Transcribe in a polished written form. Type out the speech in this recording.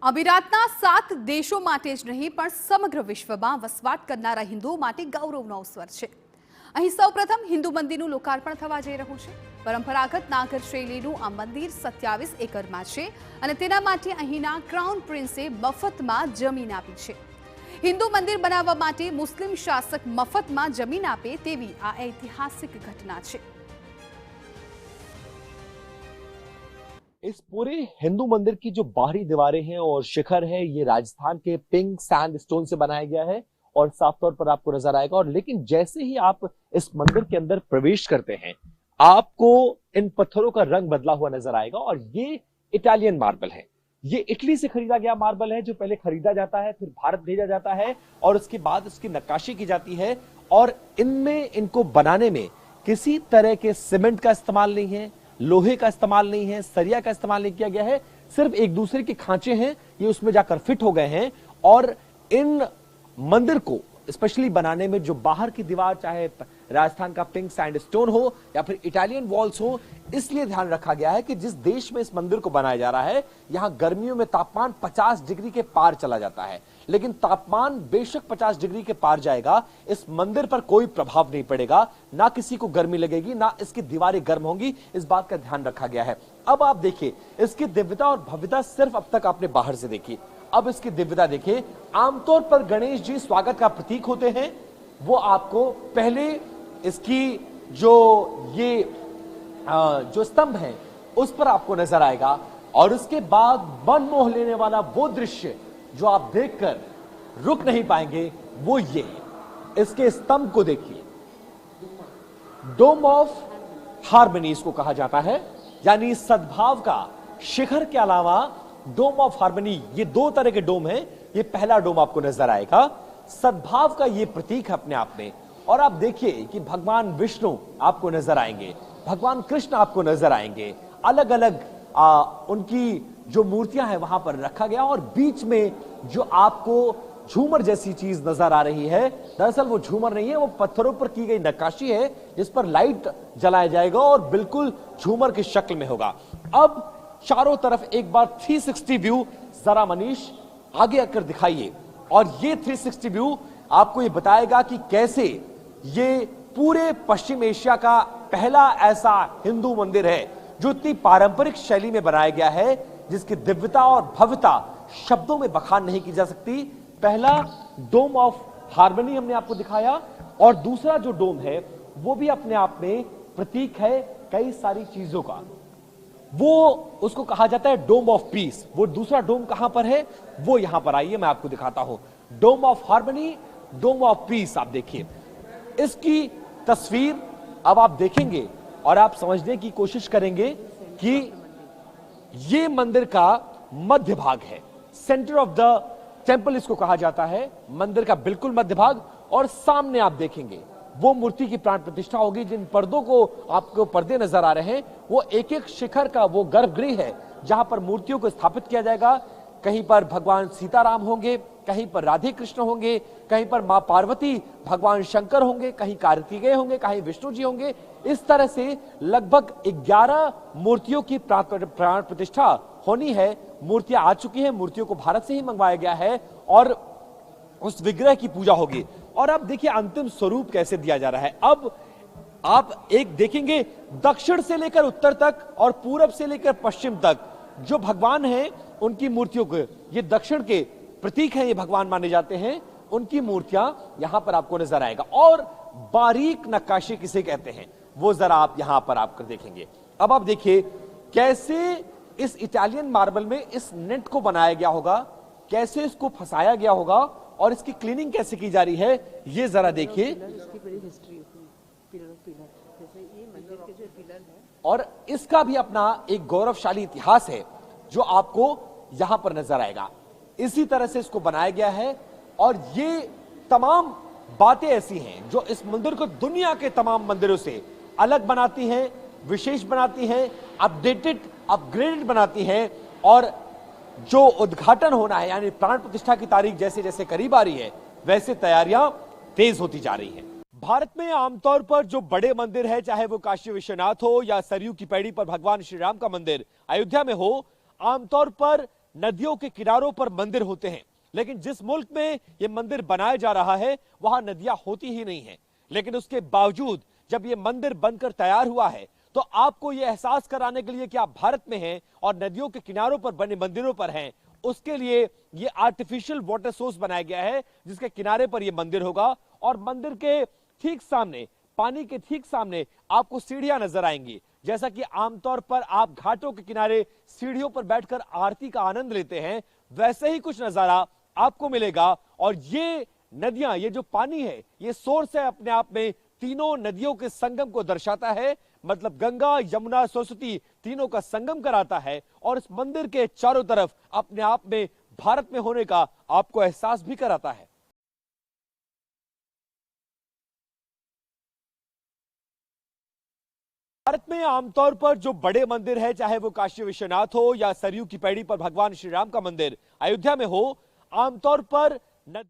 અમીરાતના 7 દેશો માટે જ નહીં પણ સમગ્ર વિશ્વમાં વસવાટ કરનારા હિન્દુઓ માટે ગૌરવનો અવસર છે। અહીં સૌપ્રથમ હિન્દુ મંદિરનું લોકાર્પણ થવા જઈ રહ્યું છે। પરંપરાગત નાગર શૈલીનું આ મંદિર 27 એકરમાં છે અને તેના માટે અહીંના ક્રાઉન પ્રિન્સે મફતમાં જમીન આપી છે। હિન્દુ મંદિર બનાવવા માટે મુસ્લિમ શાસક મફતમાં જમીન આપે તેવી આ ઐતિહાસિક ઘટના છે। इस पूरे हिंदू मंदिर की जो बाहरी दीवारें हैं और शिखर है, ये राजस्थान के पिंक सैंडस्टोन से बनाया गया है और साफ तौर पर आपको नजर आएगा। और लेकिन जैसे ही आप इस मंदिर के अंदर प्रवेश करते हैं, आपको इन पत्थरों का रंग बदला हुआ नजर आएगा। और ये इटालियन मार्बल है, ये इटली से खरीदा गया मार्बल है, जो पहले खरीदा जाता है, फिर भारत भेजा जाता है और उसके बाद उसकी नक्काशी की जाती है। और इनमें इनको बनाने में किसी तरह के सीमेंट का इस्तेमाल नहीं है, लोहे का इस्तेमाल नहीं है, सरिया का इस्तेमाल नहीं किया गया है। सिर्फ एक दूसरे के खांचे हैं, ये उसमें जाकर फिट हो गए हैं। और इन मंदिर को स्पेशली बनाने में जो बाहर की दीवार, चाहे राजस्थान का पिंक सैंडस्टोन हो या फिर इटालियन वॉल्स हो, इसलिए ध्यान रखा गया है कि जिस देश में इस मंदिर को बनाया जा रहा है, यहां गर्मियों में तापमान 50 डिग्री के पार चला जाता है। लेकिन तापमान बेशक 50 डिग्री के पार जाएगा, इस मंदिर पर कोई प्रभाव नहीं पड़ेगा, ना किसी को गर्मी लगेगी, ना इसकी दीवारें गर्म होंगी। इस बात का ध्यान रखा गया है। अब आप देखिए इसकी दिव्यता और भव्यता सिर्फ अब तक आपने बाहर से देखी, अब इसकी दिव्यता देखिए। आमतौर पर गणेश जी स्वागत का प्रतीक होते हैं, वो आपको पहले इसकी जो स्तंभ है उस पर आपको नजर आएगा और उसके बाद मन मोह लेने वाला वो दृश्य जो आप देखकर रुक नहीं पाएंगे, वो ये इसके स्तंभ को देखिए। डोम ऑफ हार्मनी इसको कहा जाता है, यानी सद्भाव का शिखर के अलावा डोम ऑफ हार्मनी, ये दो तरह के डोम हैं। ये पहला डोम आपको नजर आएगा, सद्भाव का ये प्रतीक है अपने आप में। और आप देखिए कि भगवान विष्णु आपको नजर आएंगे, भगवान कृष्ण आपको नजर आएंगे, अलग अलग उनकी जो मूर्तियां हैं वहां पर रखा गया। और बीच में जो आपको झूमर जैसी चीज नजर आ रही है, दरअसल वो झूमर नहीं है, वो पत्थरों पर की गई नक्काशी है जिस पर लाइट जलाया जाएगा और बिल्कुल झूमर की शक्ल में होगा। अब चारों तरफ एक बार 360 व्यू जरा मनीष आगे आकर दिखाइए। और ये 360 व्यू आपको ये बताएगा कि कैसे ये पूरे पश्चिम एशिया का पहला ऐसा हिंदू मंदिर है जो इतनी पारंपरिक शैली में बनाया गया है, जिसकी दिव्यता और भव्यता शब्दों में बखान नहीं की जा सकती। पहला डोम ऑफ हार्मनी हमने आपको दिखाया और दूसरा जो डोम है वो भी अपने आप में प्रतीक है कई सारी चीजों का। वो उसको कहा जाता है डोम ऑफ पीस। वो दूसरा डोम कहां पर है, वो यहां पर आइए मैं आपको दिखाता हूं। Dome of harmony, dome of peace, आप देखिए इसकी तस्वीर। अब आप देखेंगे और आप समझने की कोशिश करेंगे कि ये मंदिर का मध्य भाग है, सेंटर ऑफ द टेंपल इसको कहा जाता है, मंदिर का बिल्कुल मध्य भाग। और सामने आप देखेंगे वो मूर्ति की प्राण प्रतिष्ठा होगी। जिन पर्दों को आपको पर्दे नजर आ रहे हैं, वो एक एक शिखर का वो गर्भगृह है जहां पर मूर्तियों को स्थापित किया जाएगा। कहीं पर भगवान सीताराम होंगे, कहीं पर राधे कृष्ण होंगे, कहीं पर मां पार्वती, भगवान शंकर होंगे, कहीं कार्तिकेय होंगे, कहीं विष्णु जी होंगे। इस तरह से लगभग 11 मूर्तियों की प्राण प्रतिष्ठा होनी है। मूर्तियां आ चुकी हैं, मूर्तियों को भारत से ही मंगवाया गया है और उस विग्रह की पूजा होगी। और अब देखिए अंतिम स्वरूप कैसे दिया जा रहा है। अब आप एक देखेंगे दक्षिण से लेकर उत्तर तक और पूरब से लेकर पश्चिम तक जो भगवान हैं उनकी मूर्तियों को, ये दक्षिण के प्रतीक हैं, ये भगवान माने जाते हैं, उनकी मूर्तियां यहां पर आपको नजर आएगा। और बारीक नक्काशी किसे कहते हैं वो जरा आप यहां पर आपको देखेंगे। अब आप देखिए कैसे इस इटालियन मार्बल में इस नेट को बनाया गया होगा, कैसे इसको फंसाया गया होगा और इसकी क्लीनिंग कैसे की जा रही है, ये जरा देखिए। और इसका भी अपना एक गौरवशाली इतिहास है जो आपको यहां पर नजर आएगा। इसी तरह से इसको बनाया गया है और ये तमाम बातें ऐसी हैं जो इस मंदिर को दुनिया के तमाम मंदिरों से अलग बनाती हैं, विशेष बनाती हैं, अपडेटेड, अपग्रेडेड बनाती हैं। और जो उद्घाटन होना है, यानी प्राण प्रतिष्ठा की तारीख जैसे जैसे करीब आ रही है, वैसे तैयारियां तेज होती जा रही हैं। भारत में आमतौर पर जो बड़े मंदिर है, चाहे वो काशी विश्वनाथ हो या सरयू की पैड़ी पर भगवान श्री राम का मंदिर अयोध्या में हो, आमतौर पर नदियों के किनारों पर मंदिर होते हैं, लेकिन जिस मुल्क में ये मंदिर बनाया जा रहा है वहां नदियां होती ही नहीं है। लेकिन उसके बावजूद जब ये मंदिर बनकर तैयार हुआ है तो आपको ये एहसास कराने के लिए कि आप भारत में हैं और नदियों के किनारों पर बने मंदिरों पर हैं, उसके लिए ये आर्टिफिशियल वाटर सोर्स बनाया गया है जिसके किनारे पर ये मंदिर होगा। और मंदिर के ठीक सामने, पानी के ठीक सामने आपको सीढ़ियां नजर आएंगी। जैसा कि आमतौर पर आप घाटों के किनारे सीढ़ियों पर बैठकर आरती का आनंद लेते हैं, वैसे ही कुछ नजारा आपको मिलेगा। और ये नदियां, ये जो पानी है, ये सोर्स है अपने आप में तीनों नदियों के संगम को दर्शाता है। मतलब गंगा, यमुना, सरस्वती तीनों का संगम कराता है और इस मंदिर के चारों तरफ अपने आप में भारत में होने का आपको एहसास भी कराता है। भारत में आमतौर पर जो बड़े मंदिर है, चाहे वो काशी विश्वनाथ हो या सरयू की पैड़ी पर भगवान श्री राम का मंदिर अयोध्या में हो, आमतौर पर